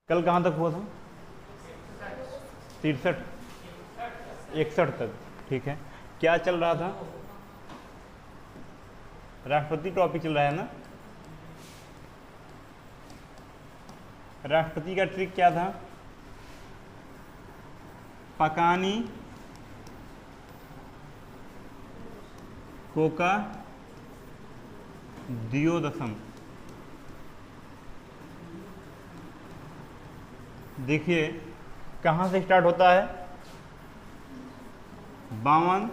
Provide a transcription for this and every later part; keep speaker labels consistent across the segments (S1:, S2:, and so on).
S1: कल कहाँ तक हुआ था? 63 61 तक। ठीक है, क्या चल रहा था? राष्ट्रपति टॉपिक चल रहा है ना। राष्ट्रपति का ट्रिक क्या था? पकानी कोका दियोदशम। देखिए कहाँ से स्टार्ट होता है? 52,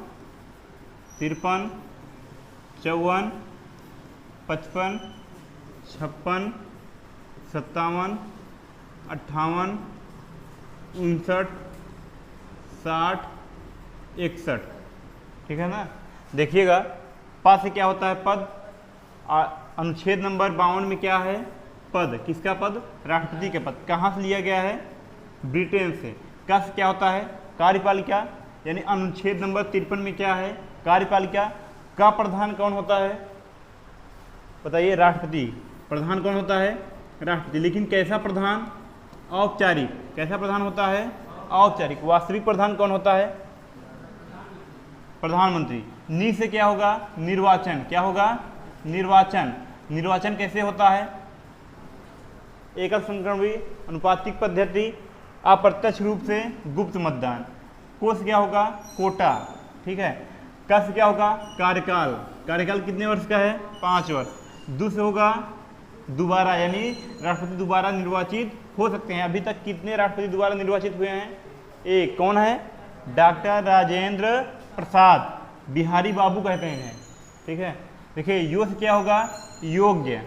S1: 53, 54, 55, 56, 57, 58, 59, 60, 61। ठीक है ना। देखिएगा पद से क्या होता है? पद। अनुच्छेद नंबर 52 में क्या है? पद। किसका पद? राष्ट्रपति के पद। कहाँ से लिया गया है? ब्रिटेन से। का से क्या होता है? कार्यपालिका। यानी अनुच्छेद नंबर 53 में क्या है? कार्यपालिका। का प्रधान कौन होता है? बताइए। राष्ट्रपति। प्रधान कौन होता है? राष्ट्रपति। लेकिन कैसा प्रधान? औपचारिक। कैसा प्रधान होता है? औपचारिक। वास्तविक प्रधान कौन होता है? प्रधानमंत्री। नी से क्या होगा? निर्वाचन। क्या होगा? निर्वाचन। निर्वाचन कैसे होता है? एकल संक्रमणी अनुपातिक पद्धति, अप्रत्यक्ष रूप से गुप्त मतदान। को से क्या होगा? कोटा। ठीक है। का से क्या होगा? कार्यकाल। कार्यकाल कितने वर्ष का है? 5 वर्ष। दू से होगा दोबारा, यानी राष्ट्रपति दोबारा निर्वाचित हो सकते हैं। अभी तक कितने राष्ट्रपति दोबारा निर्वाचित हुए हैं? एक। कौन है? डॉक्टर राजेंद्र प्रसाद, बिहारी बाबू कहते हैं। ठीक है। देखिए यो से क्या होगा? योग्य।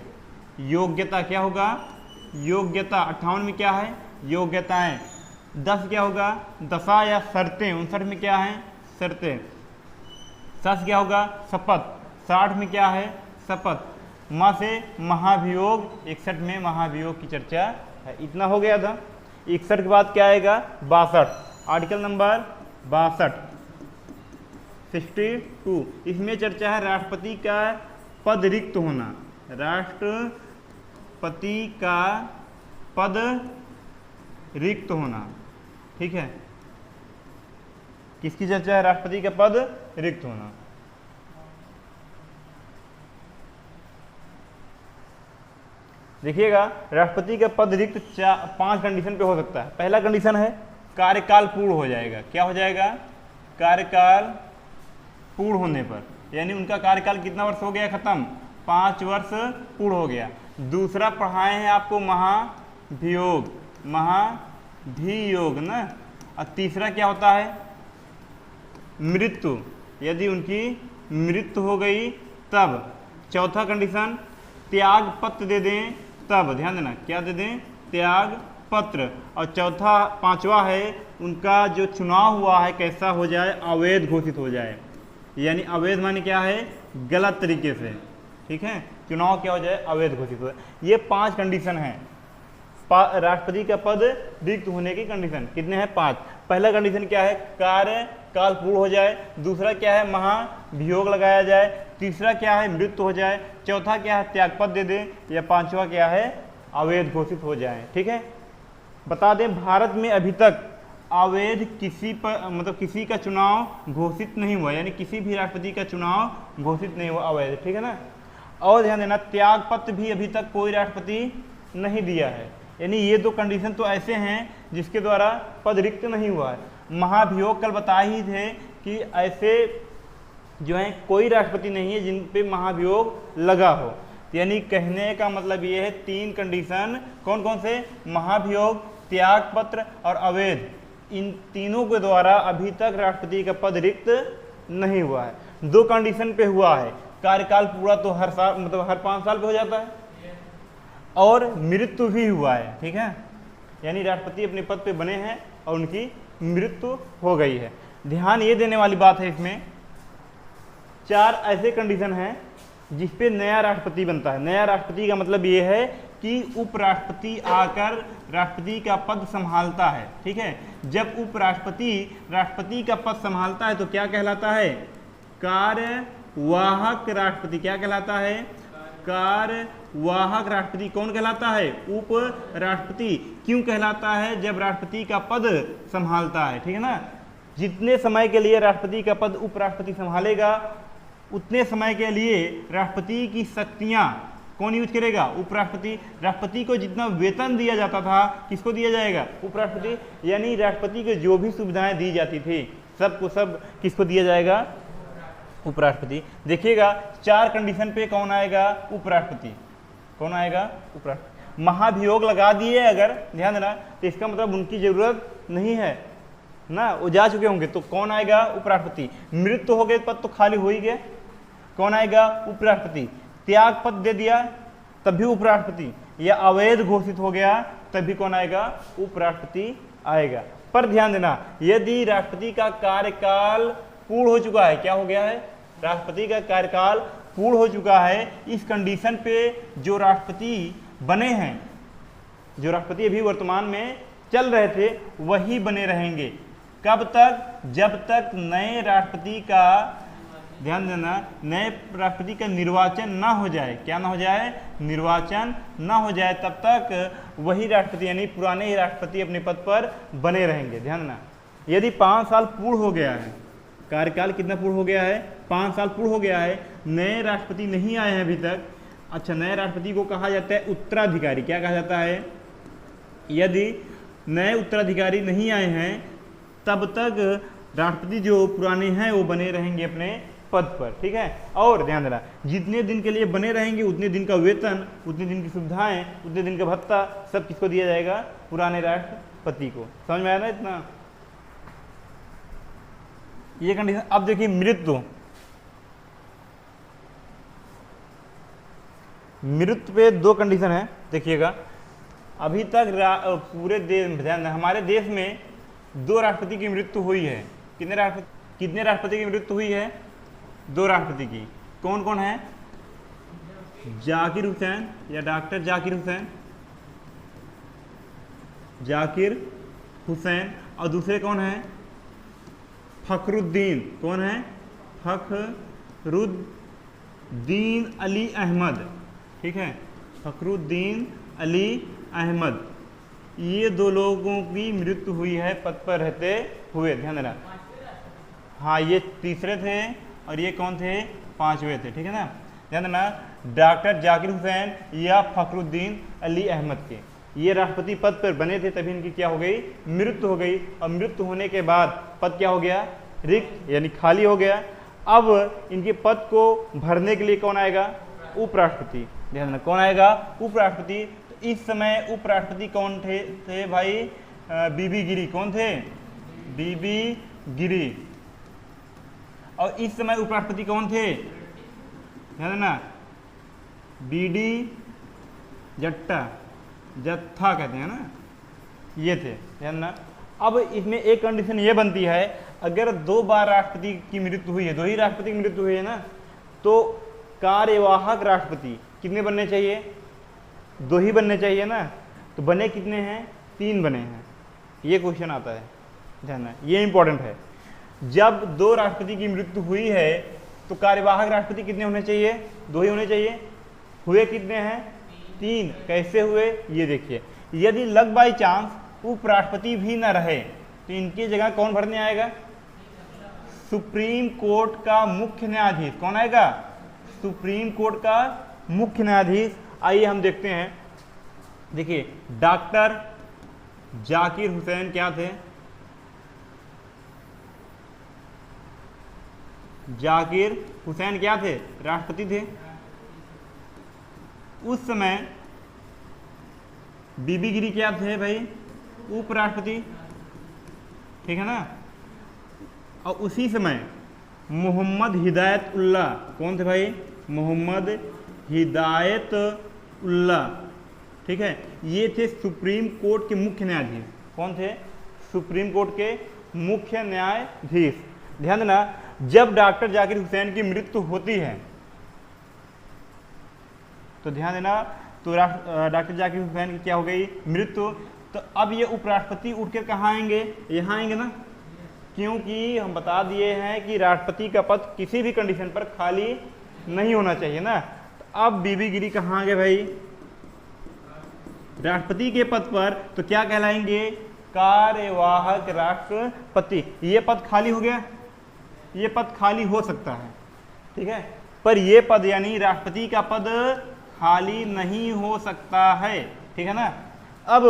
S1: योग्यता क्या होगा? योग्यता। 58 में क्या है? योग्यताएं। 10 क्या होगा? दशा या शर्तें। 59 में क्या है? शर्तें। 60 क्या होगा? शपथ। 60 में क्या है? शपथ। माँ से महाभियोग। 61 में महाभियोग की चर्चा है। इतना हो गया था। 61 के बाद क्या आएगा? 62। Article number 62 62। इसमें चर्चा है राष्ट्रपति का पद रिक्त होना। राष्ट्रपति का पद रिक्त होना। ठीक है। किसकी चर्चा है? राष्ट्रपति का पद रिक्त होना। देखिएगा राष्ट्रपति का पद रिक्त 5 कंडीशन पे हो सकता है। पहला कंडीशन है कार्यकाल पूर्ण हो जाएगा। क्या हो जाएगा? कार्यकाल पूर्ण होने पर, यानी उनका कार्यकाल कितना वर्ष हो गया खत्म? 5 वर्ष पूर्ण हो गया। दूसरा पढ़ाए हैं आपको महाभियोग, महाभियोग ना। और तीसरा क्या होता है? मृत्यु। यदि उनकी मृत्यु हो गई तब। चौथा कंडीशन त्याग पत्र दे दें तब। ध्यान देना, क्या दे दें? त्याग पत्र। और चौथा 5वां है उनका जो चुनाव हुआ है कैसा हो जाए? अवैध घोषित हो जाए। यानी अवैध माने क्या है? गलत तरीके से। ठीक है। चुनाव क्या हो जाए? अवैध घोषित हो जाए। ये 5 कंडीशन हैं राष्ट्रपति का पद रिक्त होने की कंडीशन। कितने हैं? 5। पहला कंडीशन क्या है? कार्यकाल पूर्ण हो जाए। दूसरा क्या है? महाभियोग लगाया जाए। तीसरा क्या है? मृत्यु हो जाए। चौथा क्या है? त्यागपत्र दे दें। या 5वां क्या है? अवैध घोषित हो जाए। ठीक है। बता दें भारत में अभी तक अवैध किसी पर मतलब किसी का चुनाव घोषित नहीं हुआ, यानी किसी भी राष्ट्रपति का चुनाव घोषित नहीं हुआ अवैध। ठीक है ना। और ध्यान देना त्याग पत्र भी अभी तक कोई राष्ट्रपति नहीं दिया है। यानी ये 2 कंडीशन तो ऐसे हैं जिसके द्वारा पद रिक्त नहीं हुआ है। महाभियोग कल बताए ही थे कि ऐसे जो है कोई राष्ट्रपति नहीं है जिन पे महाभियोग लगा हो। यानी कहने का मतलब ये है 3 कंडीशन। कौन कौन से? महाभियोग, त्यागपत्र और अवैध। इन तीनों के द्वारा अभी तक राष्ट्रपति का पद रिक्त नहीं हुआ है। 2 कंडीशन पे हुआ है। कार्यकाल पूरा तो हर साल मतलब हर 5 साल पे हो जाता है, और मृत्यु भी हुआ है। ठीक है। यानी राष्ट्रपति अपने पद पे बने हैं और उनकी मृत्यु हो गई है। ध्यान ये देने वाली बात है, इसमें 4 ऐसे कंडीशन हैं जिसपे नया राष्ट्रपति बनता है। नया राष्ट्रपति का मतलब ये है कि उपराष्ट्रपति आकर राष्ट्रपति का पद संभालता है। ठीक है। जब उपराष्ट्रपति राष्ट्रपति का पद संभालता है तो क्या कहलाता है? कार्यवाहक राष्ट्रपति। क्या कहलाता है? कार्यवाहक राष्ट्रपति कौन कहलाता है? उप राष्ट्रपति। क्यों कहलाता है? जब राष्ट्रपति का पद संभालता है, ठीक है ना। जितने समय के लिए राष्ट्रपति का पद उपराष्ट्रपति संभालेगा उतने समय के लिए राष्ट्रपति की शक्तियां कौन यूज करेगा? उपराष्ट्रपति। राष्ट्रपति को जितना वेतन दिया जाता था किसको दिया जाएगा? उपराष्ट्रपति। यानी राष्ट्रपति को जो भी सुविधाएं दी जाती थी सबको सब किसको दिया जाएगा? उपराष्ट्रपति। देखिएगा 4 कंडीशन पे कौन आएगा? उपराष्ट्रपति। कौन आएगा? उपराष्ट्रपति। महाभियोग लगा दिए अगर, ध्यान देना, तो इसका मतलब उनकी जरूरत नहीं है ना, वो जा चुके होंगे, तो कौन आएगा? उपराष्ट्रपति। मृत्यु हो गए पद तो खाली हो ही गया, कौन आएगा? उपराष्ट्रपति। त्याग पद दे दिया तब भी उपराष्ट्रपति, या अवैध घोषित हो गया तब भी कौन आएगा? उपराष्ट्रपति आएगा। पर ध्यान देना, यदि राष्ट्रपति का कार्यकाल पूर्ण हो चुका है, क्या हो गया है? राष्ट्रपति का कार्यकाल पूर्ण हो चुका है, इस कंडीशन पे जो राष्ट्रपति बने हैं, जो राष्ट्रपति अभी वर्तमान में चल रहे थे वही बने रहेंगे। कब तक? जब तक नए राष्ट्रपति का, ध्यान देना, नए राष्ट्रपति का निर्वाचन ना हो जाए। क्या ना हो जाए? निर्वाचन ना हो जाए, तब तक वही राष्ट्रपति यानी पुराने ही राष्ट्रपति अपने पद पर बने रहेंगे। ध्यान देना, यदि 5 साल पूर्ण हो गया है, कार्यकाल कितना पूर्ण हो गया है? 5 साल पूर्ण हो गया है, नए राष्ट्रपति नहीं आए हैं अभी तक। अच्छा, नए राष्ट्रपति को कहा जाता है उत्तराधिकारी। क्या कहा जाता है? यदि नए उत्तराधिकारी नहीं आए हैं तब तक राष्ट्रपति जो पुराने हैं वो बने रहेंगे अपने पद पर, ठीक है। और ध्यान देना, जितने दिन के लिए बने रहेंगे उतने दिन का वेतन, उतने दिन की सुविधाएं, उतने दिन का भत्ता सब किसको दिया जाएगा? पुराने राष्ट्रपति को। समझ में आया ना इतना? ये कंडीशन। अब देखिए मृत्यु। मृत्यु पे 2 कंडीशन है, देखिएगा। अभी तक पूरे देश, ध्यान, हमारे देश में 2 राष्ट्रपति की मृत्यु हुई है। कितने राष्ट्रपति की मृत्यु हुई है? 2 राष्ट्रपति की। कौन कौन है? जाकिर हुसैन या डॉक्टर जाकिर हुसैन, जाकिर हुसैन, और दूसरे कौन है? फखरुद्दीन। कौन है? फखरुद्दीन अली अहमद, ठीक है, फखरुद्दीन अली अहमद। ये 2 लोगों की मृत्यु हुई है पद पर रहते हुए। ध्यान देना, हाँ, ये तीसरे थे और ये कौन थे? 5वें थे, ठीक है ना। ध्यान देना, डॉक्टर जाकिर हुसैन या फखरुद्दीन अली अहमद के ये राष्ट्रपति पद पर बने थे, तभी इनकी क्या हो गई? मृत्यु हो गई। और मृत्यु होने के बाद पद क्या हो गया? रिक्त, यानी खाली हो गया। अब इनके पद को भरने के लिए कौन आएगा? उपराष्ट्रपति। ध्यान देना, कौन आएगा? उपराष्ट्रपति। तो इस समय उपराष्ट्रपति कौन थे भाई? बीबी गिरी। कौन थे? बीबी गिरी। और इस समय उपराष्ट्रपति कौन थे? ध्यान देना, बीडी जत्था कहते हैं ना, ये थे। ध्यान देना, अब इसमें एक कंडीशन ये बनती है, अगर 2 बार राष्ट्रपति की मृत्यु हुई है, 2 ही राष्ट्रपति की मृत्यु हुई है ना, तो कार्यवाहक राष्ट्रपति कितने बनने चाहिए? 2 ही बनने चाहिए ना। तो बने कितने हैं? 3 बने हैं। ये क्वेश्चन आता है, ध्यान, ये इंपॉर्टेंट है। जब 2 राष्ट्रपति की मृत्यु हुई है तो कार्यवाहक राष्ट्रपति कितने होने चाहिए? 2 ही होने चाहिए। हुए कितने हैं? 3। कैसे हुए ये देखिए। यदि लग बाई चांस उपराष्ट्रपति भी न रहे तो इनकी जगह कौन भरने आएगा? सुप्रीम कोर्ट का मुख्य न्यायाधीश। कौन आएगा? सुप्रीम कोर्ट का मुख्य न्यायाधीश। आइए हम देखते हैं। देखिए, डॉक्टर जाकिर हुसैन क्या थे? जाकिर हुसैन क्या थे? राष्ट्रपति थे। उस समय बीबी गिरी क्या थे भाई? उपराष्ट्रपति, ठीक है ना। और उसी समय मोहम्मद हिदायत उल्लाह, कौन थे भाई? मोहम्मद हिदायत उल्लाह, ठीक है, ये थे सुप्रीम कोर्ट के मुख्य न्यायाधीश। कौन थे? सुप्रीम कोर्ट के मुख्य न्यायाधीश। ध्यान देना, जब डॉक्टर जाकिर हुसैन की मृत्यु होती है तो ध्यान देना, तो डॉक्टर जाकिर हुसैन की क्या हो गई? मृत्यु। तो अब ये उपराष्ट्रपति उठकर कहाँ आएंगे? यहाँ आएंगे ना, क्योंकि हम बता दिए हैं कि राष्ट्रपति का पद किसी भी कंडीशन पर खाली नहीं होना चाहिए ना। तो अब बीबी गिरी कहाँ आ गए भाई? राष्ट्रपति के पद पर, तो क्या कहलाएंगे? कार्यवाहक राष्ट्रपति। ये पद खाली हो गया, ये पद खाली हो सकता है, ठीक है, पर ये पद यानी राष्ट्रपति का पद खाली नहीं हो सकता है, ठीक है ना। अब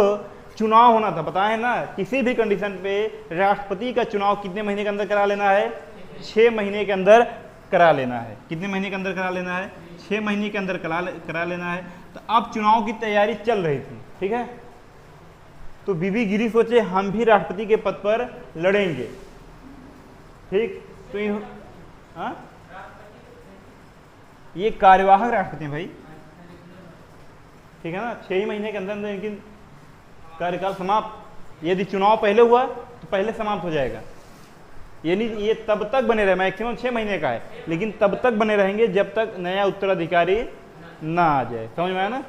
S1: चुनाव होना था, बताए ना, किसी भी कंडीशन पे राष्ट्रपति का चुनाव कितने महीने के अंदर करा लेना है? 6 महीने के अंदर करा लेना है। कितने महीने के अंदर करा लेना है? 6 महीने के अंदर करा लेना है। तो अब चुनाव की तैयारी चल रही थी, ठीक है, तो बीबी गिरी सोचे हम भी राष्ट्रपति के पद पर लड़ेंगे, ठीक, तो ये कार्यवाहक राष्ट्रपति भाई, ठीक है ना, 6 महीने के अंदर इनकी कार्यकाल समाप्त। यदि चुनाव पहले हुआ तो पहले समाप्त हो जाएगा, यानी ये तब तक बने रहे, मैक्सिमम 6 महीने का है, लेकिन तब तक बने रहेंगे जब तक नया उत्तराधिकारी ना आ जाए। समझ में आया ना?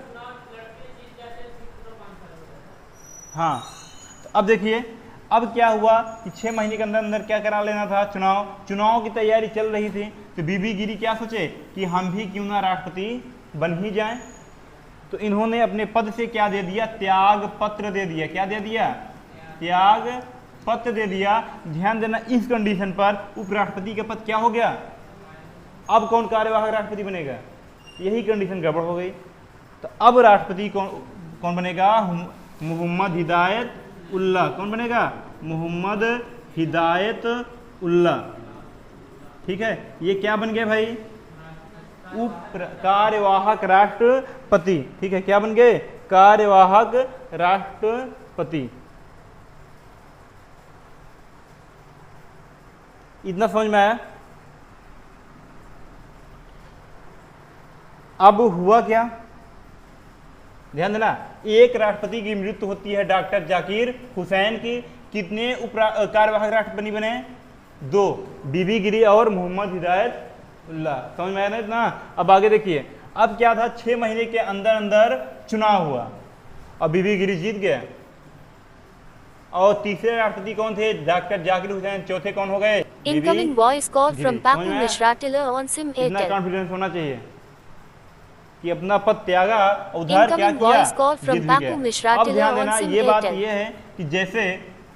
S1: हाँ, तो अब देखिए अब क्या हुआ कि 6 महीने के अंदर अंदर क्या करा लेना था? चुनाव की तैयारी चल रही थी। तो बीबी गिरी क्या सोचे कि हम भी क्यों ना राष्ट्रपति बन ही जाएं। तो इन्होंने अपने पद से क्या दे दिया? त्याग पत्र दे दिया। क्या दे दिया? त्याग पत्र दे दिया। ध्यान देना, इस कंडीशन पर उपराष्ट्रपति का पद क्या हो गया? अब कौन कार्यवाहक राष्ट्रपति बनेगा? यही कंडीशन गड़बड़ हो गई। तो अब राष्ट्रपति कौन बनेगा? मोहम्मद हिदायत उल्लाह। कौन बनेगा? मोहम्मद हिदायत उल्लाह, ठीक है। ये क्या बन गए भाई? कार्यवाहक राष्ट्रपति, ठीक है, क्या बन गए? कार्यवाहक राष्ट्रपति। इतना समझ में आया? अब हुआ क्या? ध्यान देना, एक राष्ट्रपति की मृत्यु होती है डॉक्टर जाकिर हुसैन की। कितने कार्यवाहक राष्ट्रपति बने? 2, बीबी गिरी और मोहम्मद हिदायत उल्लाह। समझ में आया ना इतना? अब आगे देखिए, अब क्या था? 6 महीने के अंदर अंदर चुनाव हुआ और बीबी गिरी जीत गया। और तीसरे राष्ट्रपति कौन थे? डॉक्टर जाकिर हुसैन। चौथे कौन हो गए?
S2: Incoming voice call from Papu Mishra Tiller on SIM
S1: इतना
S2: Airtel.
S1: कॉन्फिडेंस होना चाहिए कि अपना पद त्यागा, उधर क्या
S2: Incoming voice
S1: किया?
S2: call from
S1: जीत भी
S2: Papu
S1: गया।
S2: Mishra
S1: अब
S2: Tiller
S1: ध्यान
S2: on
S1: देना,
S2: SIM
S1: ये बात
S2: Airtel.
S1: ये है कि जैसे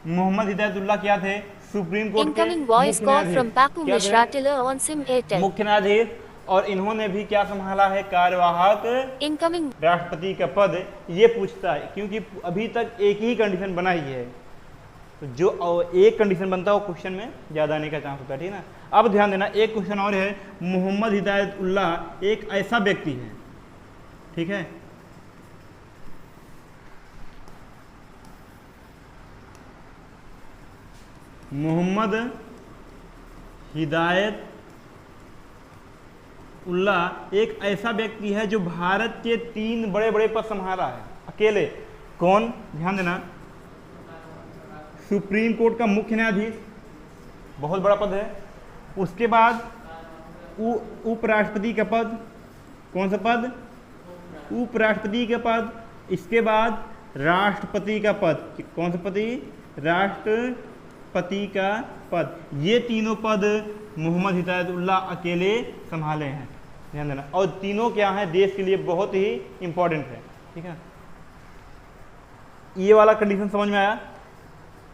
S1: मोहम्मद हिदायतुल्लाह क्या थे? सुप्रीम कोर्ट के
S2: Incoming voice
S1: मुख्य
S2: call
S1: न्यायाधीश।
S2: from Papu
S1: क्या
S2: Mishra
S1: थे?
S2: Tiller on SIM Airtel.
S1: मुख्य न्यायाधीश। और इन्होंने भी क्या संभाला है? कार्यवाहक
S2: Incoming
S1: राष्ट्रपति का पद। ये पूछता है क्योंकि अभी तक एक ही कंडीशन बना ही है, तो जो एक कंडीशन बनता है वो क्वेश्चन में ज्यादा आने का चांस होता है, ठीक है ना। अब ध्यान देना, एक क्वेश्चन और है। मोहम्मद हिदायत उल्लाह एक ऐसा व्यक्ति है, ठीक है, मोहम्मद हिदायत उल्लाह एक ऐसा व्यक्ति है जो भारत के 3 बड़े बड़े पद संभाला है अकेले। कौन? ध्यान देना, सुप्रीम कोर्ट का मुख्य न्यायाधीश, बहुत बड़ा पद है। उसके बाद उपराष्ट्रपति का पद। कौन सा पद? उपराष्ट्रपति का पद। इसके बाद राष्ट्रपति का पद। कौन सा पति? राष्ट्रपति का पद। ये तीनों पद मोहम्मद हिदायतुल्लाह अकेले संभाले हैं। ध्यान देना, और तीनों क्या हैं? देश के लिए बहुत ही इंपॉर्टेंट है, ठीक है। ये वाला कंडीशन समझ में आया?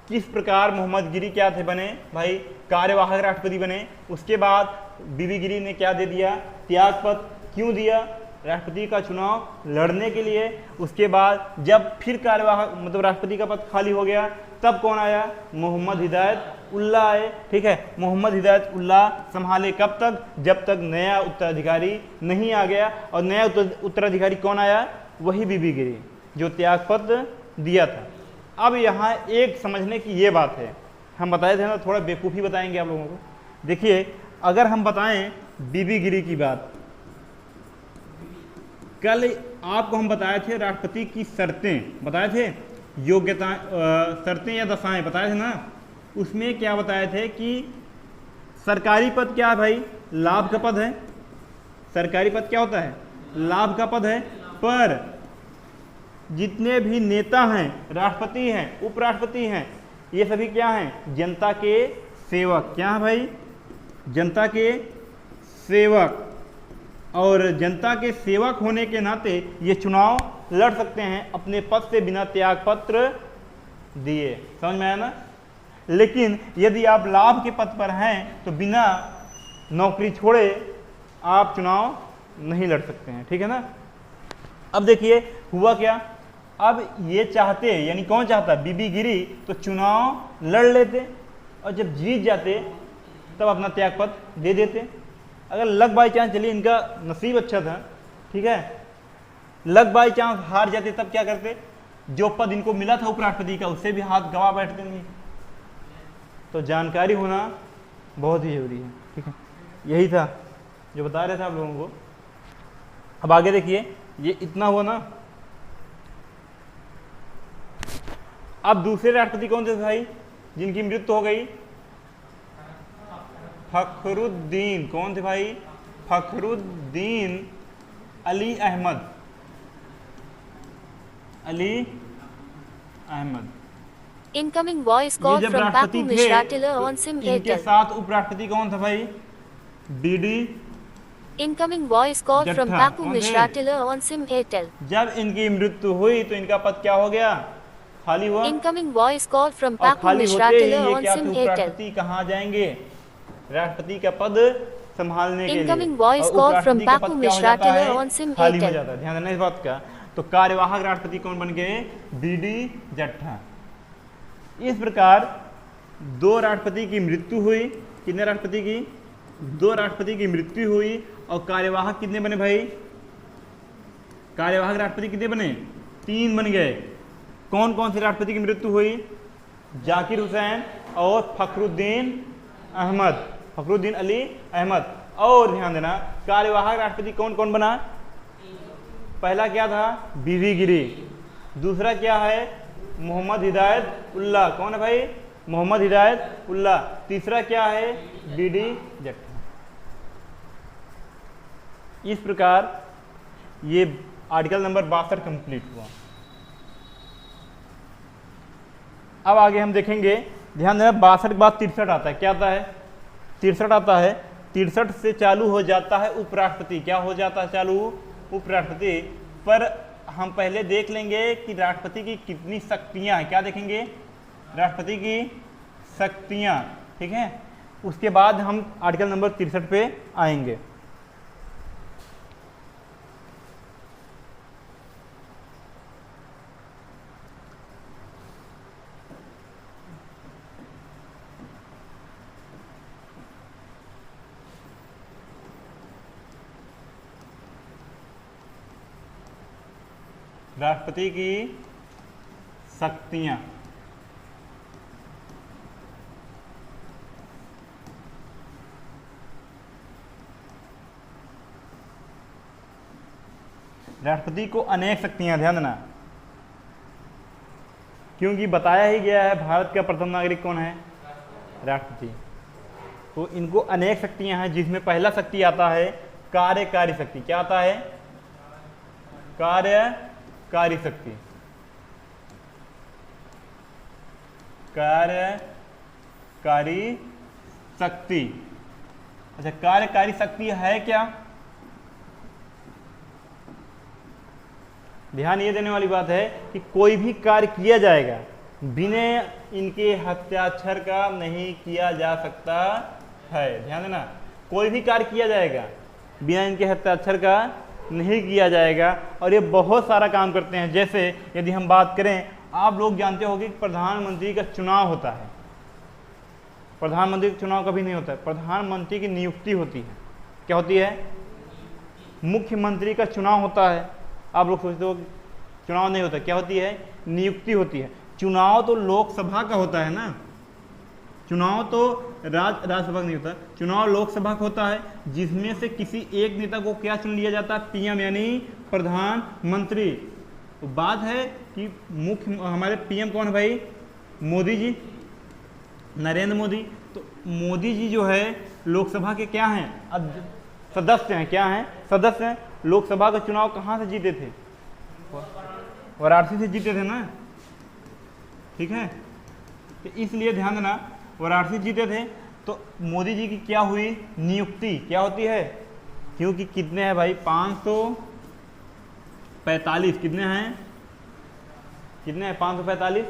S1: किस प्रकार मोहम्मद गिरी क्या थे? बने भाई कार्यवाहक राष्ट्रपति बने। उसके बाद बीबी गिरी ने क्या दे दिया? त्यागपत्र। क्यों दिया? राष्ट्रपति का चुनाव लड़ने के लिए। उसके बाद जब फिर कार्यवाहक मतलब राष्ट्रपति का पद खाली हो गया, तब कौन आया? मोहम्मद हिदायत उल्लाह आए, ठीक है। मोहम्मद हिदायत उल्लाह संभाले कब तक? जब तक नया उत्तराधिकारी नहीं आ गया। और नया उत्तराधिकारी कौन आया? वही बीबी गिरी जो त्यागपत्र दिया था। अब यहाँ एक समझने की ये बात है, हम बताए थे ना, थोड़ा बेवकूफ़ी बताएंगे आप लोगों को। देखिए, अगर हम बताएं बीबी गिरी की बात, कल आपको हम बताए थे राष्ट्रपति की शर्तें, बताए थे योग्यता, शर्तें या दशाएं बताए थे ना। उसमें क्या बताए थे कि सरकारी पद क्या है भाई? लाभ का पद है। सरकारी पद क्या होता है? लाभ का पद है। पर जितने भी नेता हैं, राष्ट्रपति हैं, उपराष्ट्रपति हैं, ये सभी क्या हैं? जनता के सेवक। क्या है भाई? जनता के सेवक, और जनता के सेवक होने के नाते ये चुनाव लड़ सकते हैं अपने पद से बिना त्याग पत्र दिए। समझ में आया ना? लेकिन यदि आप लाभ के पद पर हैं तो बिना नौकरी छोड़े आप चुनाव नहीं लड़ सकते हैं। ठीक है ना? अब देखिए हुआ क्या, अब ये चाहते, यानी कौन चाहता, बीबी गिरी, तो चुनाव लड़ लेते और जब जीत जाते तब अपना त्यागपत्र दे देते। अगर लक बाई चांस, चलिए इनका नसीब अच्छा था, ठीक है, लक बाई चांस हार जाते तब क्या करते, जो पद इनको मिला था उपराष्ट्रपति का उससे भी हाथ गवा बैठते नहीं। तो जानकारी होना बहुत ही जरूरी है। ठीक है, यही था जो बता रहे थे आप लोगों को। अब आगे देखिए, ये इतना हुआ ना। अब दूसरे राष्ट्रपति कौन थे भाई जिनकी मृत्यु हो गई? फखरुद्दीन। कौन थे भाई? फखरुद्दीन अली अहमद। अली अहमद।
S2: Incoming voice
S1: ये
S2: call
S1: जब
S2: from
S1: राष्ट्रपति
S2: Papu
S1: थे
S2: Mishra Tiller
S1: तो
S2: on SIM
S1: इनके
S2: Airtel.
S1: साथ उपराष्ट्रपति कौन था भाई? बीडी
S2: Incoming voice call from
S1: जट्टा।
S2: Papu
S1: कौन
S2: Mishra
S1: थे?
S2: Tiller on SIM Airtel.
S1: जब इनकी मृत्यु हुई तो इनका पद क्या हो गया? खाली हुआ।
S2: Incoming voice call from
S1: और
S2: Papu
S1: खाली
S2: Mishra
S1: होते ही
S2: Tiller
S1: ये
S2: on
S1: क्या थे,
S2: SIM Airtel.
S1: उपराष्ट्रपति कहाँ जाएंगे? राष्ट्रपति का पद संभालने के लिए।
S2: Incoming voice
S1: और
S2: call from
S1: उपराष्ट्रपति का
S2: Papu
S1: पद क्या हो
S2: Mishra
S1: जाता है?
S2: Tiller on SIM
S1: खाली हो
S2: Airtel.
S1: जाता है। ध्यान देना इस बात का। तो कार्यवाहक राष्ट्रपति कौन बन गए? बीडी जट्टा। इस प्रकार दो राष्ट्रपति की मृत्यु हुई। कितने राष्ट्रपति की? दो राष्ट्रपति की मृत्यु हुई। और कार्यवाहक कितने बने भाई? कार्यवाहक राष्ट्रपति कितने बने? 3 बन गए। कौन कौन से राष्ट्रपति की मृत्यु हुई? जाकिर हुसैन और फखरुद्दीन अहमद, फखरुद्दीन अली अहमद। और ध्यान देना, कार्यवाहक राष्ट्रपति कौन कौन बना? पहला क्या था? बीवी गिरी। दूसरा क्या है? मोहम्मद हिदायत उल्लाह। कौन है भाई? मोहम्मद हिदायत उल्लाह। तीसरा क्या है? बीडी जट्टा। इस प्रकार ये आर्टिकल नंबर 62 कंप्लीट हुआ। अब आगे हम देखेंगे, ध्यान देना, 62 के बाद 63 आता है। क्या आता है? 63 आता है। 63 से चालू हो जाता है उपराष्ट्रपति। क्या हो जाता है चालू? उपराष्ट्रपति। पर हम पहले देख लेंगे कि राष्ट्रपति की कितनी शक्तियां हैं। क्या देखेंगे? राष्ट्रपति की शक्तियां। ठीक है, उसके बाद हम आर्टिकल नंबर 63 पे आएंगे। राष्ट्रपति की शक्तियां। राष्ट्रपति को अनेक शक्तियां, ध्यान देना, क्योंकि बताया ही गया है भारत का प्रथम नागरिक कौन है? राष्ट्रपति। तो इनको अनेक शक्तियां हैं, जिसमें पहला शक्ति आता है कार्यकारी शक्ति। क्या आता है? कार्यकारी शक्ति। कार्यकारी शक्ति। अच्छा, कार्यकारी शक्ति है क्या? ध्यान ये देने वाली बात है कि कोई भी कार्य किया जाएगा बिना इनके हस्ताक्षर का नहीं किया जा सकता है। ध्यान देना, कोई भी कार्य किया जाएगा बिना इनके हस्ताक्षर का नहीं किया जाएगा। और ये बहुत सारा काम करते हैं। जैसे यदि हम बात करें, आप लोग जानते होंगे कि प्रधानमंत्री का चुनाव होता है। प्रधानमंत्री का चुनाव कभी नहीं होता है, प्रधानमंत्री की नियुक्ति होती है। क्या होती है? मुख्यमंत्री का चुनाव होता है। आप लोग सोचते हो चुनाव नहीं होता, क्या होती है? नियुक्ति होती है। चुनाव तो लोकसभा का होता है ना, चुनाव तो राज्यसभा नहीं होता, चुनाव लोकसभा का होता है, जिसमें से किसी एक नेता को क्या चुन लिया जाता है? पीएम यानी प्रधानमंत्री। तो बात है कि मुख्य हमारे पीएम कौन है भाई? मोदी जी, नरेंद्र मोदी। तो मोदी जी जो है लोकसभा के क्या हैं? सदस्य हैं। क्या हैं? सदस्य हैं। लोकसभा का चुनाव कहाँ से जीते थे? वाराणसी से जीते थे ना। ठीक है, तो इसलिए ध्यान देना, वाराणसी जीते थे। तो मोदी जी की क्या हुई? नियुक्ति। क्या होती है? क्योंकि कितने हैं भाई 545, कितने हैं 545।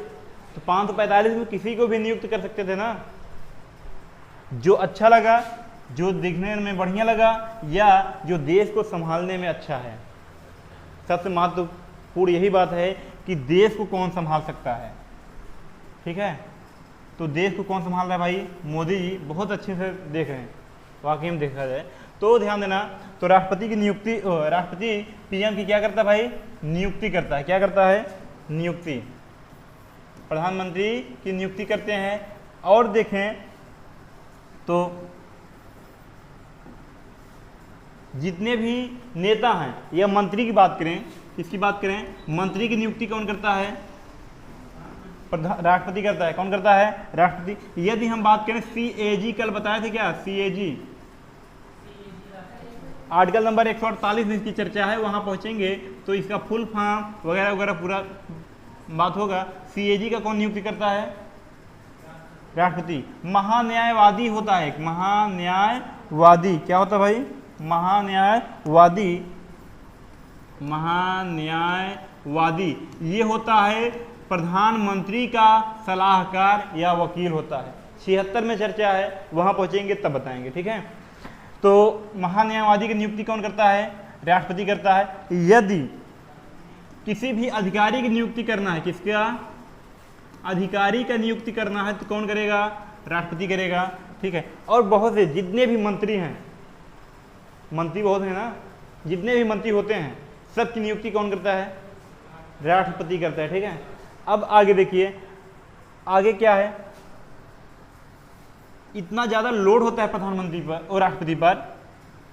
S1: तो 545 में किसी को भी नियुक्त कर सकते थे ना, जो अच्छा लगा, जो दिखने में बढ़िया लगा, या जो देश को संभालने में अच्छा है। सबसे महत्वपूर्ण यही बात है कि देश को कौन संभाल सकता है, ठीक है। तो देश को कौन संभाल रहा है भाई, मोदी जी बहुत अच्छे से देख रहे हैं, वाकई में देखा जाए तो। ध्यान देना, तो राष्ट्रपति की नियुक्ति, राष्ट्रपति पीएम की क्या करता है भाई, नियुक्ति करता है। क्या करता है, नियुक्ति। प्रधानमंत्री की नियुक्ति करते हैं। और देखें तो जितने भी नेता हैं, या मंत्री की बात करें, किसकी बात करें, मंत्री की नियुक्ति कौन करता है, राष्ट्रपति करता है। कौन करता है, राष्ट्रपति। यदि हम बात करें CAG, कल बताए थे क्या, CAG आर्टिकल नंबर 148 में इसकी चर्चा है, वहां पहुंचेंगे तो इसका फुल फॉर्म वगैरह वगैरह पूरा बात होगा। CAG का कौन नियुक्ति करता है, राष्ट्रपति। महान्यायवादी होता है एक, महान्यायवादी। क्या होता है भाई, महान्यायवादी। महान्यायवादी ये होता है प्रधानमंत्री का सलाहकार या वकील होता है। 76 में चर्चा है, वहां पहुंचेंगे तब बताएंगे, ठीक है। तो महान्यायवादी की नियुक्ति कौन करता है, राष्ट्रपति करता है। यदि किसी भी अधिकारी की नियुक्ति करना है, किसका, अधिकारी का नियुक्ति करना है, तो कौन करेगा, राष्ट्रपति करेगा, ठीक है। और बहुत से जितने भी मंत्री हैं, मंत्री बहुत हैं ना, जितने भी मंत्री होते हैं सबकी नियुक्ति कौन करता है, राष्ट्रपति करता है, ठीक है। अब आगे देखिए, आगे क्या है, इतना ज़्यादा लोड होता है प्रधानमंत्री पर और राष्ट्रपति पर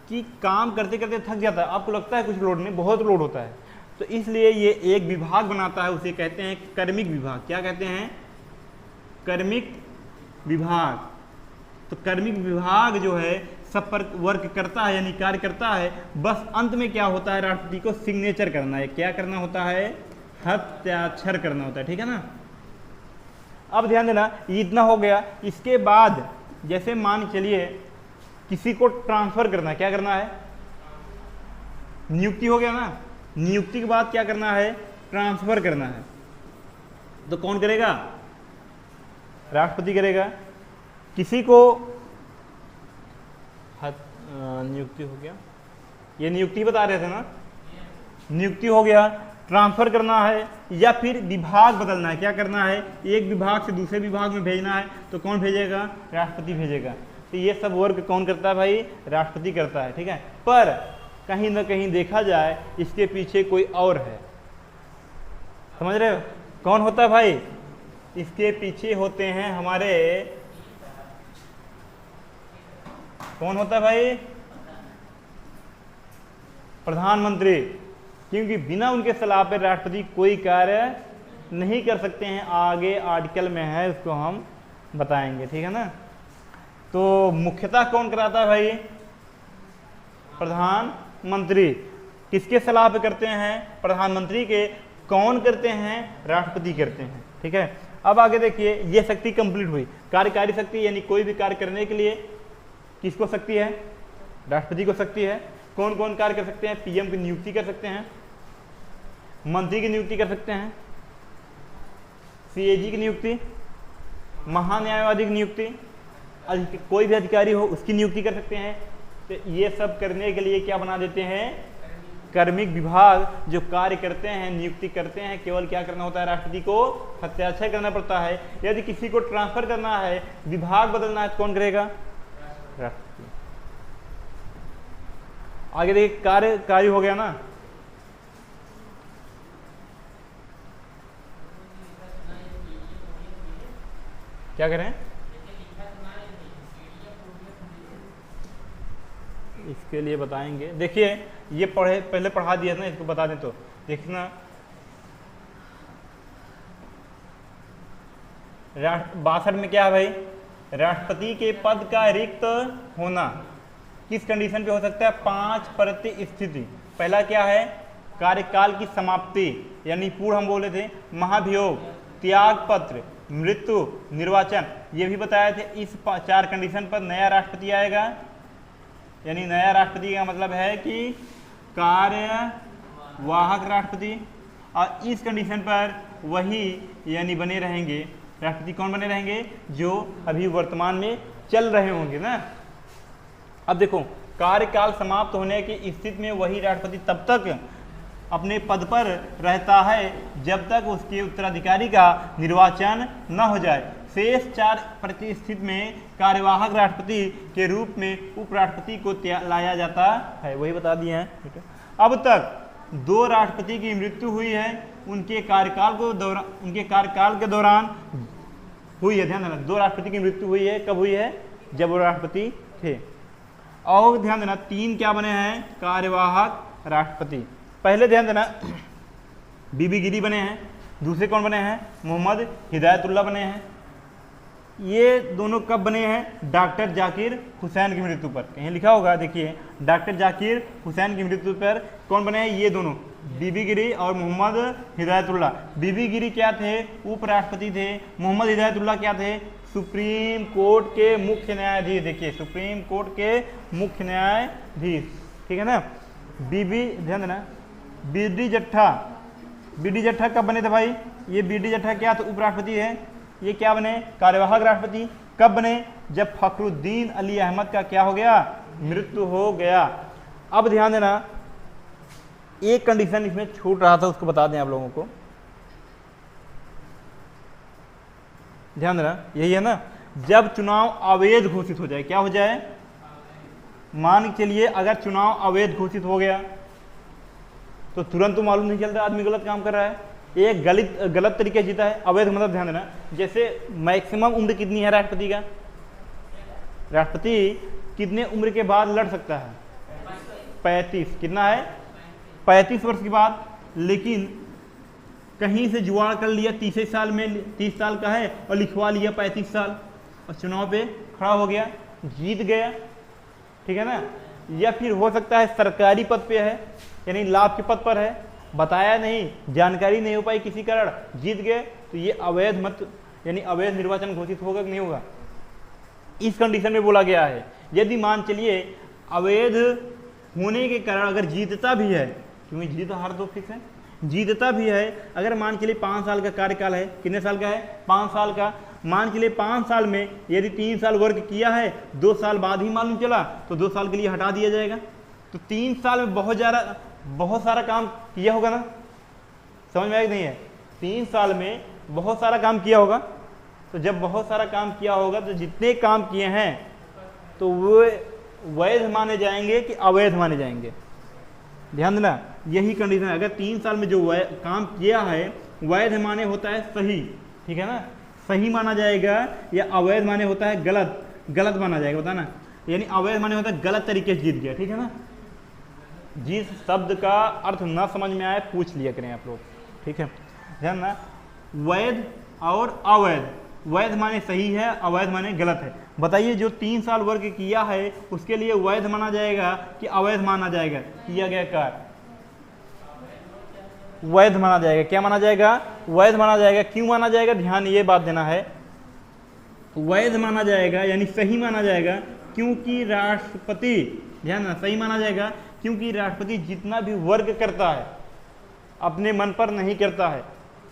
S1: कि काम करते करते थक जाता है। आपको लगता है कुछ लोड नहीं, बहुत लोड होता है। तो इसलिए ये एक विभाग बनाता है, उसे कहते हैं कार्मिक विभाग। क्या कहते हैं, कार्मिक विभाग। तो कार्मिक विभाग जो है सब पर वर्क करता है, यानी कार्य करता है। बस अंत में क्या होता है, राष्ट्रपति को सिग्नेचर करना है। क्या करना होता है, हस्ताक्षर करना होता है, ठीक है ना। अब ध्यान देना, इतना हो गया। इसके बाद जैसे मान चलिए किसी को ट्रांसफर करना है, क्या करना है, नियुक्ति हो गया ना, नियुक्ति के बाद क्या करना है, ट्रांसफर करना है। तो कौन करेगा, राष्ट्रपति करेगा। किसी को नियुक्ति हो गया, ये नियुक्ति बता रहे थे ना, नियुक्ति हो गया। ट्रांसफर करना है या फिर विभाग बदलना है। क्या करना है, एक विभाग से दूसरे विभाग में भेजना है, तो कौन भेजेगा, राष्ट्रपति भेजेगा। तो ये सब वर्क कौन करता है भाई, राष्ट्रपति करता है, ठीक है। पर कहीं ना कहीं देखा जाए इसके पीछे कोई और है, समझ रहे हो, कौन होता है भाई, इसके पीछे होते हैं हमारे, कौन होता है भाई, प्रधानमंत्री। क्योंकि बिना उनके सलाह पर राष्ट्रपति कोई कार्य नहीं कर सकते हैं। आगे आर्टिकल में है, उसको हम बताएंगे, ठीक है ना। तो मुख्यतः कौन कराता है भाई, प्रधानमंत्री। किसके सलाह पे करते हैं, प्रधानमंत्री के। कौन करते हैं, राष्ट्रपति करते हैं, ठीक है। अब आगे देखिए, ये शक्ति कंप्लीट हुई। कार्यकारी शक्ति यानी कोई भी कार्य करने के लिए किसको शक्ति है, राष्ट्रपति को शक्ति है। कौन कौन कार्य कर सकते हैं, पीएम की नियुक्ति कर सकते हैं, मंत्री की नियुक्ति कर सकते हैं, CAG की नियुक्ति, महान्यायवादी की नियुक्ति, कोई भी अधिकारी हो उसकी नियुक्ति कर सकते हैं। तो ये सब करने के लिए क्या बना देते हैं, कार्मिक विभाग, जो कार्य करते हैं, नियुक्ति करते हैं। केवल क्या करना होता है, राष्ट्रपति को हस्ताक्षर करना पड़ता है। यदि किसी को ट्रांसफर करना है, विभाग बदलना है, तो कौन करेगा, राष्ट्रपति। आगे देखिए, कार्य हो गया ना। क्या करें, इसके लिए बताएंगे। देखिए, ये पहले पढ़ा दिया ना, इसको बता दें तो देखना। 62 में क्या है भाई, राष्ट्रपति के पद का रिक्त होना किस कंडीशन पे हो सकता है, 5 परिस्थिति। पहला क्या है, कार्यकाल की समाप्ति यानी पूर्ण, हम बोले थे, महाभियोग, त्याग पत्र, मृत्यु, निर्वाचन, ये भी बताए थे। इस 4 कंडीशन पर नया राष्ट्रपति आएगा, यानी नया राष्ट्रपति का मतलब है कि कार्यवाहक राष्ट्रपति, और इस कंडीशन पर वही यानी बने रहेंगे राष्ट्रपति। कौन बने रहेंगे? जो अभी वर्तमान में चल रहे होंगे ना। अब देखो, कार्यकाल समाप्त होने की स्थिति में वही राष्ट्रपति तब तक अपने पद पर रहता है जब तक उसके उत्तराधिकारी का निर्वाचन न हो जाए। शेष 4 परिस्थिति में कार्यवाहक राष्ट्रपति के रूप में उपराष्ट्रपति को लाया जाता है, वही बता दिए हैं। ठीक है, अब तक 2 राष्ट्रपति की मृत्यु हुई है, उनके कार्यकाल के दौरान हुई है। ध्यान देना, 2 राष्ट्रपति की मृत्यु हुई है। कब हुई है? जब वो राष्ट्रपति थे। और ध्यान देना, 3 क्या बने हैं? कार्यवाहक राष्ट्रपति। पहले ध्यान देना, बीबी गिरी बने हैं। दूसरे कौन बने हैं? मोहम्मद हिदायतुल्लाह बने हैं। ये दोनों कब बने हैं? डॉक्टर जाकिर हुसैन की मृत्यु पर। कहीं लिखा होगा, देखिए, डॉक्टर जाकिर हुसैन की मृत्यु पर कौन बने हैं? ये दोनों, बीबी गिरी और मोहम्मद हिदायतुल्लाह। बीबी गिरी क्या थे? उपराष्ट्रपति थे। मोहम्मद हिदायतुल्लाह क्या थे? सुप्रीम कोर्ट के मुख्य न्यायाधीश। देखिए, सुप्रीम कोर्ट के मुख्य न्यायाधीश। ठीक है ना। ध्यान देना, बीडी जट्टा कब बने थे भाई? ये बीडी जट्टा क्या थे? उपराष्ट्रपति है। ये क्या बने? कार्यवाहक राष्ट्रपति। कब बने? जब फखरुद्दीन अली अहमद का क्या हो गया? मृत्यु हो गया। अब ध्यान देना, एक कंडीशन इसमें छूट रहा था, उसको बता दें आप लोगों को। ध्यान देना, यही है ना, जब चुनाव अवैध घोषित हो जाए। क्या हो जाए? मान के लिए अगर चुनाव अवैध घोषित हो गया तो तुरंत तो मालूम नहीं चलता आदमी गलत काम कर रहा है, एक गलत तरीके से जीता है। अवैध मतलब ध्यान देना, जैसे मैक्सिमम उम्र कितनी है राष्ट्रपति का? राष्ट्रपति कितने उम्र के बाद लड़ सकता है? 35। कितना है? 35 वर्ष के बाद। लेकिन कहीं से जुगाड़ कर लिया, 30 साल में, 30 साल का है और लिखवा लिया 35 साल, और चुनाव पे खड़ा हो गया, जीत गया। ठीक है ना। या फिर हो सकता है सरकारी पद पे है, यानी लाभ के पद पर है, बताया नहीं, जानकारी नहीं हो पाई किसी कारण, जीत गए, तो ये अवैध मत यानी अवैध निर्वाचन घोषित होगा कि नहीं होगा? इस कंडीशन में बोला गया है। यदि मान चलिए अवैध होने के कारण अगर जीतता भी है, क्योंकि जीत हार तो फिक्स है, जीतता भी है, अगर मान चलिए 5 साल का कार्यकाल है, कितने साल का है? 5 साल का। मान चलिए 5 साल में यदि 3 साल वर्क किया है, 2 साल बाद ही मालूम चला, तो 2 साल के लिए हटा दिया जाएगा। तो 3 साल में बहुत सारा काम किया होगा ना, समझ में आया कि नहीं है? 3 साल में बहुत सारा काम किया होगा। तो जब बहुत सारा काम किया होगा तो जितने काम किए हैं तो वो वैध माने जाएंगे कि अवैध माने जाएंगे? ध्यान देना, यही कंडीशन है। अगर 3 साल में जो काम किया है वैध माने होता है सही, ठीक है ना, सही माना जाएगा, या अवैध माने होता है गलत माना जाएगा, बताना। यानी अवैध माने होता है गलत तरीके से जीत गया, ठीक है ना। जिस शब्द का अर्थ न समझ में आए पूछ लिया करें आप लोग, ठीक है। ध्यान ना, वैध और अवैध, वैध माने सही है, अवैध माने गलत है। बताइए जो 3 साल वर्क किया है उसके लिए वैध माना जाएगा कि अवैध माना जाएगा? किया गया कार्य वैध माना जाएगा। क्या माना जाएगा? वैध माना जाएगा। क्यों माना जाएगा? ध्यान ये बात देना है, वैध माना जाएगा यानी सही माना जाएगा, क्योंकि राष्ट्रपति, ध्यान ना, सही माना जाएगा क्योंकि राष्ट्रपति जितना भी वर्क करता है अपने मन पर नहीं करता है,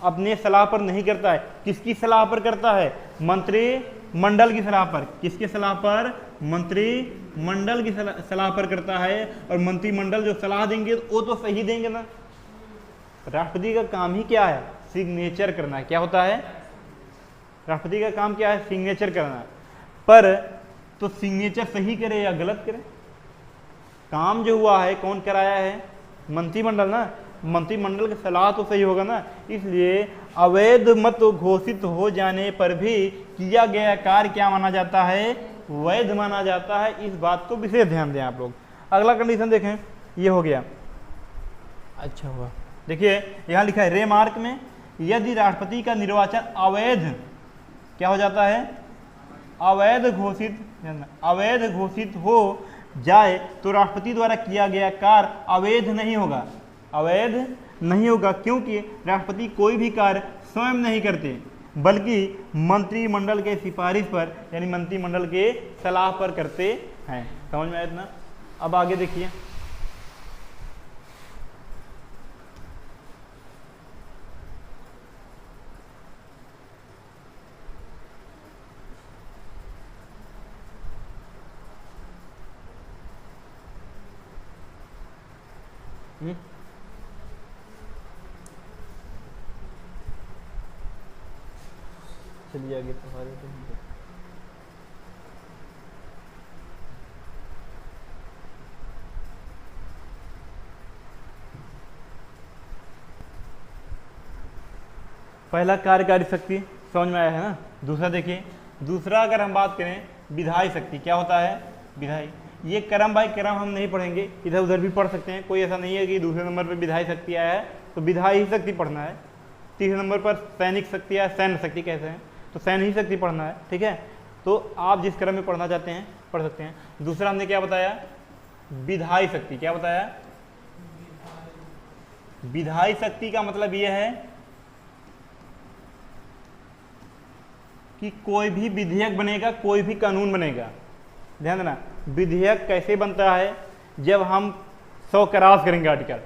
S1: अपने सलाह पर नहीं करता है। किसकी सलाह पर करता है? मंत्रिमंडल की सलाह पर। किसके सलाह पर? मंत्रिमंडल की सलाह पर करता है। और मंत्रिमंडल जो सलाह देंगे वो तो सही देंगे ना। राष्ट्रपति का काम ही क्या है? सिग्नेचर करना है। क्या होता है? राष्ट्रपति का काम क्या है? सिग्नेचर करना। पर तो सिग्नेचर सही करे या गलत करे? काम जो हुआ है कौन कराया है? मंत्रिमंडल ना। मंत्रिमंडल की सलाह तो सही होगा ना। इसलिए अवैध मत घोषित हो जाने पर भी किया गया कार्य क्या माना जाता है? वैध माना जाता है। इस बात को विशेष ध्यान दें आप लोग। अगला कंडीशन देखें, ये हो गया। अच्छा हुआ, देखिए यहाँ लिखा है रेमार्क में, यदि राष्ट्रपति का निर्वाचन अवैध क्या हो जाता है? अवैध घोषित हो जाए तो राष्ट्रपति द्वारा किया गया कार्य अवैध नहीं होगा। अवैध नहीं होगा क्योंकि राष्ट्रपति कोई भी कार्य स्वयं नहीं करते बल्कि मंत्रिमंडल के सिफारिश पर यानी मंत्रिमंडल के सलाह पर करते हैं। समझ में आया इतना? अब आगे देखिए, चलिए आगे पढ़ा देते हैं। पहला कार्यकारी शक्ति समझ में आया है ना। दूसरा देखिए, दूसरा अगर हम बात करें विधायी शक्ति, क्या होता है विधायी। ये क्रम बाय क्रम हम नहीं पढ़ेंगे, इधर उधर भी पढ़ सकते हैं, कोई ऐसा नहीं है कि दूसरे नंबर पर विधायी शक्ति आया है तो विधायी शक्ति पढ़ना है। तीसरे नंबर पर सैनिक शक्ति या सैन्य शक्ति कहते हैं तो सैन्य ही शक्ति पढ़ना है, ठीक है। तो आप जिस क्रम में पढ़ना चाहते हैं पढ़ सकते हैं। दूसरा हमने क्या बताया, विधायी शक्ति। क्या बताया, विधायी शक्ति का मतलब यह है कि कोई भी विधेयक बनेगा, कोई भी कानून बनेगा। ध्यान देना, विधेयक कैसे बनता है, जब हम 100 क्रॉस करेंगे आर्टिकल,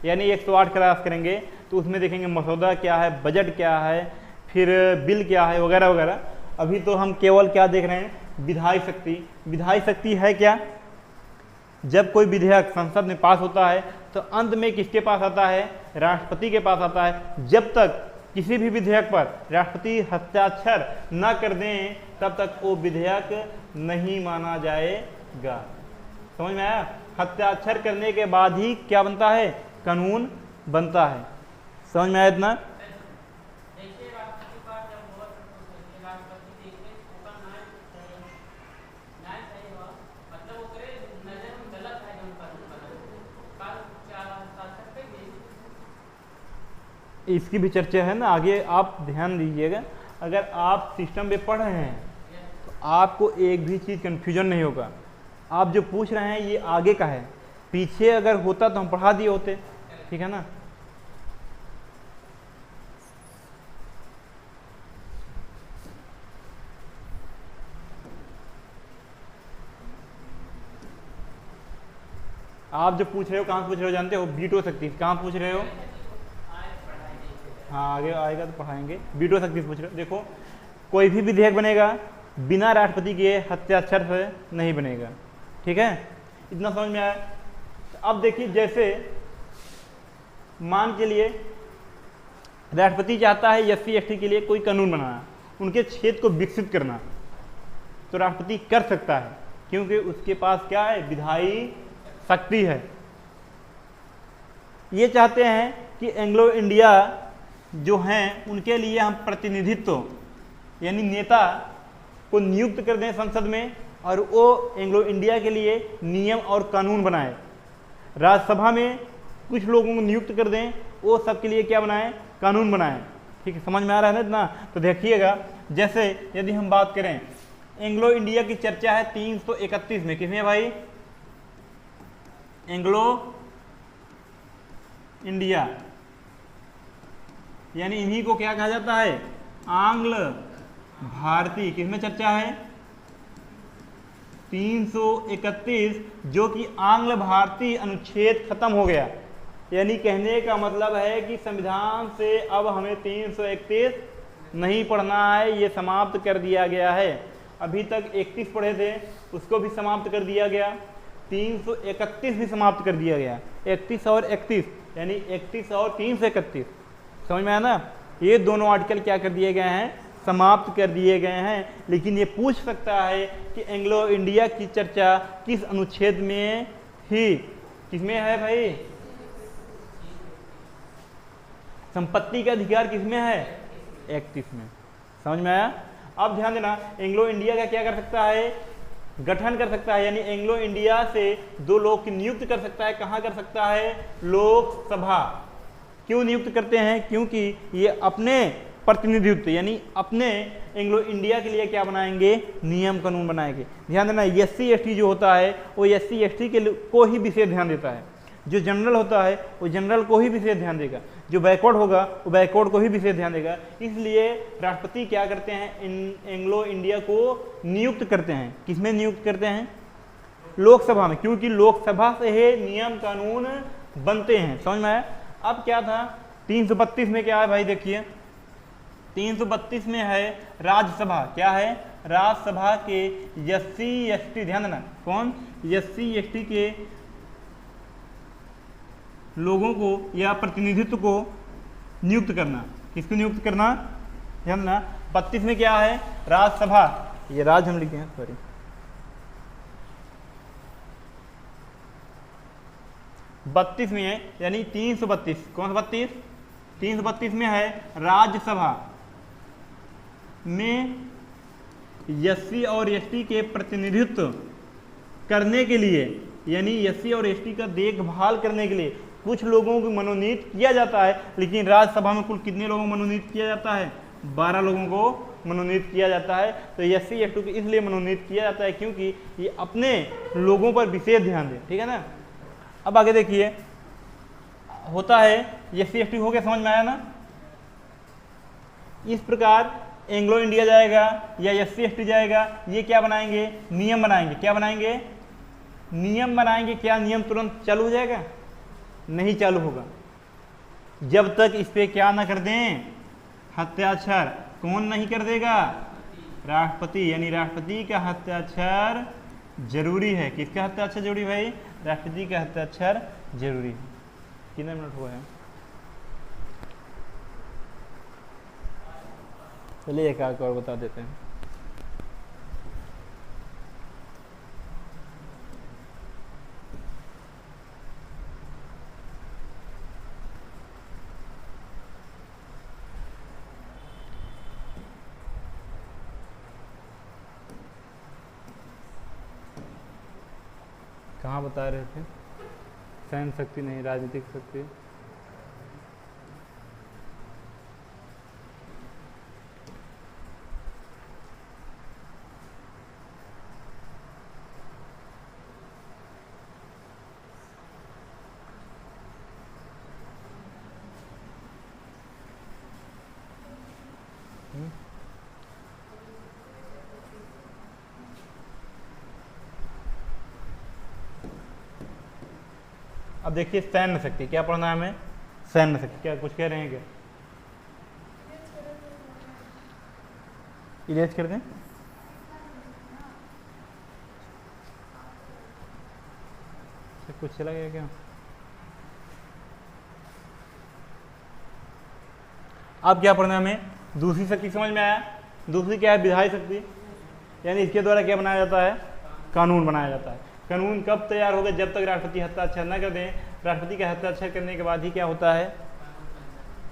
S1: यानी 108 क्रॉस करेंगे तो उसमें देखेंगे मसौदा क्या है, बजट क्या है, फिर बिल क्या है, वगैरह वगैरह। अभी तो हम केवल क्या देख रहे हैं, विधायी शक्ति। विधायी शक्ति है क्या, जब कोई विधेयक संसद में पास होता है तो अंत में किसके पास आता है, राष्ट्रपति के पास आता है। जब तक किसी भी विधेयक पर राष्ट्रपति हस्ताक्षर न कर दें तब तक वो विधेयक नहीं माना जाएगा। समझ में आया, हस्ताक्षर करने के बाद ही क्या बनता है, कानून बनता है। समझ में आया इतना। इसकी भी चर्चा है ना आगे, आप ध्यान दीजिएगा। अगर आप सिस्टम में पढ़ रहे हैं तो आपको एक भी चीज़ कन्फ्यूजन नहीं होगा। आप जो पूछ रहे हैं ये आगे का है, पीछे अगर होता तो हम पढ़ा दिए होते, ठीक है ना। आप जो पूछ रहे हो कहाँ पूछ रहे हो जानते हो, बीटो शक्ति कहाँ पूछ रहे हो। हाँ आगे आएगा तो पढ़ाएंगे। बीटो शक्ति पूछ रहे हो। देखो, कोई भी विधेयक बनेगा बिना राष्ट्रपति के हस्ताक्षर से नहीं बनेगा, ठीक है। इतना समझ में आया। अब देखिए, जैसे मान के लिए राष्ट्रपति चाहता है SC ST के लिए कोई कानून बनाना, उनके क्षेत्र को विकसित करना, तो राष्ट्रपति कर सकता है क्योंकि उसके पास क्या है, विधायी शक्ति है। ये चाहते हैं कि एंग्लो इंडिया जो हैं उनके लिए हम प्रतिनिधित्व यानी नेता को नियुक्त कर दें संसद में और वो एंग्लो इंडिया के लिए नियम और कानून बनाए। राज्यसभा में कुछ लोगों को नियुक्त कर दें, वो सबके लिए क्या बनाएं, कानून बनाएं। ठीक है, समझ में आ रहा है ना इतना। तो देखिएगा, जैसे यदि हम बात करें एंग्लो इंडिया की चर्चा है 331 में, किसमें भाई, एंग्लो इंडिया, यानी इन्हीं को क्या कहा जाता है, आंग्ल भारतीय। किसमें चर्चा है, 331, जो कि आंग्ल भारतीय अनुच्छेद खत्म हो गया। यानी कहने का मतलब है कि संविधान से अब हमें 331 नहीं पढ़ना है, ये समाप्त कर दिया गया है। अभी तक 31 पढ़े थे, उसको भी समाप्त कर दिया गया। 331 भी समाप्त कर दिया गया। 31 और 31 यानी 31 और 331, समझ में आया ना। ये दोनों आर्टिकल क्या कर दिए गए हैं, समाप्त कर दिए गए हैं। लेकिन ये पूछ सकता है कि एंग्लो इंडिया की चर्चा किस अनुच्छेद में थी, किसमें है भाई, संपत्ति का अधिकार किसमें है, 31 में। समझ में आया। अब ध्यान देना, एंग्लो इंडिया का क्या कर सकता है, गठन कर सकता है, यानी एंग्लो इंडिया से 2 लोग की नियुक्त कर सकता है। कहाँ कर सकता है, लोकसभा। क्यों नियुक्त करते हैं, क्योंकि ये अपने प्रतिनिधित्व यानी अपने एंग्लो इंडिया के लिए क्या बनाएंगे, नियम कानून बनाएंगे। ध्यान देना, SC ST जो होता है वो SC ST के को ही विशेष ध्यान देता है, जो जनरल होता है वो जनरल को ही विशेष ध्यान देगा, जो बैकवर्ड होगा वो बैकवर्ड को ही विशेष ध्यान देगा। इसलिए राष्ट्रपति क्या करते हैं, एंग्लो इंडिया को नियुक्त करते हैं। किसमें नियुक्त करते हैं, लोकसभा में, क्योंकि लोकसभा से ही नियम कानून बनते हैं। समझ में आया? अब क्या था 332 में, क्या है भाई देखिए 332 में है राज्यसभा। क्या है? राज्यसभा के SC ST, ध्यान देना कौन, SC ST के लोगों को या प्रतिनिधित्व को नियुक्त करना। किसको नियुक्त करना? ध्यान देना 32 में क्या है? राज्यसभा, ये राज हम लिखे हैं, सॉरी 32 में है, यानी 332, कौन सा 32? 332 में है राज्यसभा में SC और ST के प्रतिनिधित्व करने के लिए, यानी SC और ST का देखभाल करने के लिए कुछ लोगों को मनोनीत किया जाता है। लेकिन राज्यसभा में कुल कितने लोगों को मनोनीत किया जाता है? 12 लोगों को मनोनीत किया जाता है। तो SC ST को इसलिए मनोनीत किया जाता है क्योंकि ये अपने लोगों पर विशेष ध्यान दें, ठीक है ना। अब आगे देखिए, होता है SC ST हो गया, समझ में आया ना। इस प्रकार एंग्लो इंडिया जाएगा या SC ST जाएगा, ये क्या बनाएंगे? नियम बनाएंगे। क्या बनाएंगे? नियम बनाएंगे। क्या नियम तुरंत चालू हो जाएगा? नहीं चालू होगा जब तक इस पे क्या ना कर दें, हस्ताक्षर। कौन नहीं कर देगा? राष्ट्रपति, यानी राष्ट्रपति का हस्ताक्षर जरूरी है। किसका हस्ताक्षर जरूरी भाई? राष्ट्रपति का हस्ताक्षर जरूरी है। कितने मिनट हुआ है? चलिए एक और बता देते हैं। कहाँ बता रहे थे? सैन्य शक्ति नहीं, राजनीतिक शक्ति। अब देखिए सैन्य शक्ति, क्या पढ़ना है हमें? सैन्य शक्ति। क्या कुछ कह रहे हैं? क्या इरेज कर दें? कुछ चला गया क्या? अब क्या पढ़ना है हमें? दूसरी शक्ति समझ में आया? दूसरी क्या है? विधायी शक्ति, यानी इसके द्वारा क्या बनाया जाता है? कानून बनाया जाता है। कानून कब तैयार होगा? जब तक राष्ट्रपति हस्ताक्षर न कर दें। राष्ट्रपति का हस्ताक्षर करने के बाद ही क्या होता है?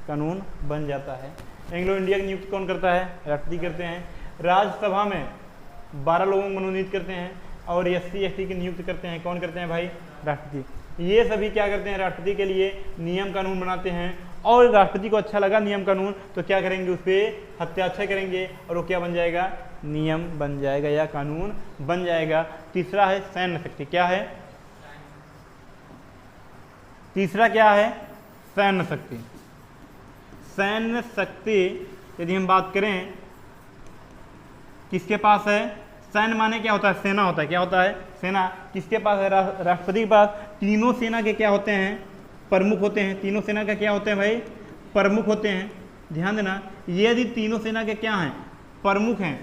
S1: कानून बन जाता है। एंग्लो इंडिया की नियुक्ति कौन करता है? राष्ट्रपति करते हैं। राज्यसभा में 12 लोगों को मनोनीत करते हैं और SC ST की नियुक्त करते हैं। कौन करते हैं भाई? राष्ट्रपति। ये सभी क्या करते हैं? राष्ट्रपति के लिए नियम कानून बनाते हैं, और राष्ट्रपति को अच्छा लगा नियम कानून तो क्या करेंगे? उस पर हस्ताक्षर करेंगे और वो क्या बन जाएगा? नियम बन जाएगा या कानून बन जाएगा। तीसरा है सैन्य शक्ति। क्या है? तीसरा क्या है? सैन्य शक्ति। सैन्य शक्ति यदि हम बात करें किसके पास है? सैन्य माने क्या होता है? सेना होता है। क्या होता है? सेना। किसके पास है? राष्ट्रपति के पास। तीनों सेना के क्या होते हैं? प्रमुख होते हैं। तीनों सेना के क्या होते हैं भाई? प्रमुख होते हैं। ध्यान देना, ये यदि तीनों सेना के क्या हैं? प्रमुख हैं,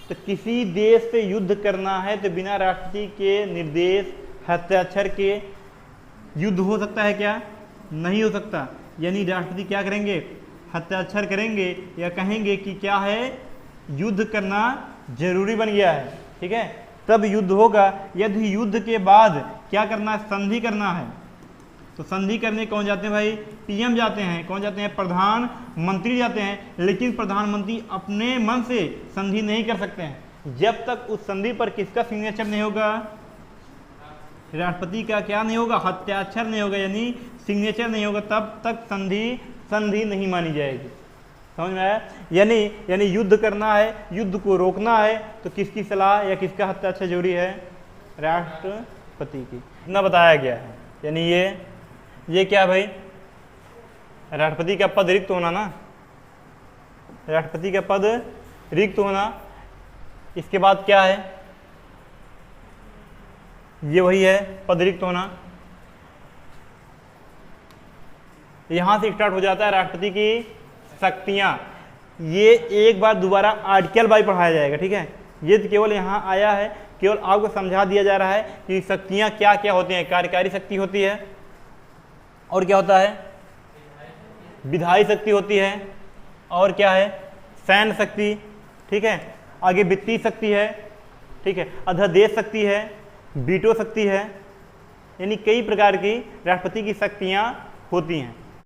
S1: तो किसी देश से युद्ध करना है तो बिना राष्ट्रपति के निर्देश हस्ताक्षर के युद्ध हो सकता है क्या? नहीं हो सकता। यानी राष्ट्रपति क्या करेंगे? हस्ताक्षर करेंगे या कहेंगे कि क्या है? युद्ध करना जरूरी बन गया है, ठीक है, तब युद्ध होगा। यदि युद्ध के बाद क्या करना है? संधि करना है, तो संधि करने कौन जाते हैं भाई? PM जाते हैं। कौन जाते हैं? प्रधानमंत्री जाते हैं। लेकिन प्रधानमंत्री अपने मन से संधि नहीं कर सकते हैं जब तक उस संधि पर किसका सिग्नेचर नहीं होगा? राष्ट्रपति का क्या नहीं होगा? हस्ताक्षर नहीं होगा, यानी सिग्नेचर नहीं होगा, तब तक संधि नहीं मानी जाएगी। समझ में आया? यानी युद्ध करना है, युद्ध को रोकना है, तो किसकी सलाह या किसका हस्ताक्षर जरूरी है? राष्ट्रपति की। इतना बताया गया है। यानी ये क्या भाई? राष्ट्रपति का पद रिक्त होना ना, राष्ट्रपति का पद रिक्त होना। इसके बाद क्या है? ये वही है पद रिक्त होना। यहां से स्टार्ट हो जाता है राष्ट्रपति की शक्तियां। ये एक बार दोबारा आर्टिकल वाइज पढ़ाया जाएगा, ठीक है। ये तो केवल यहाँ आया है, केवल आपको समझा दिया जा रहा है कि शक्तियां क्या क्या होती हैं। कार्यकारी शक्ति होती है, और क्या होता है, विधायी शक्ति होती है, और क्या है, सैन्य शक्ति, ठीक है। आगे वित्तीय शक्ति है, ठीक है, अध्यादेश शक्ति है, वीटो शक्ति है, यानी कई प्रकार की राष्ट्रपति की शक्तियां होती हैं।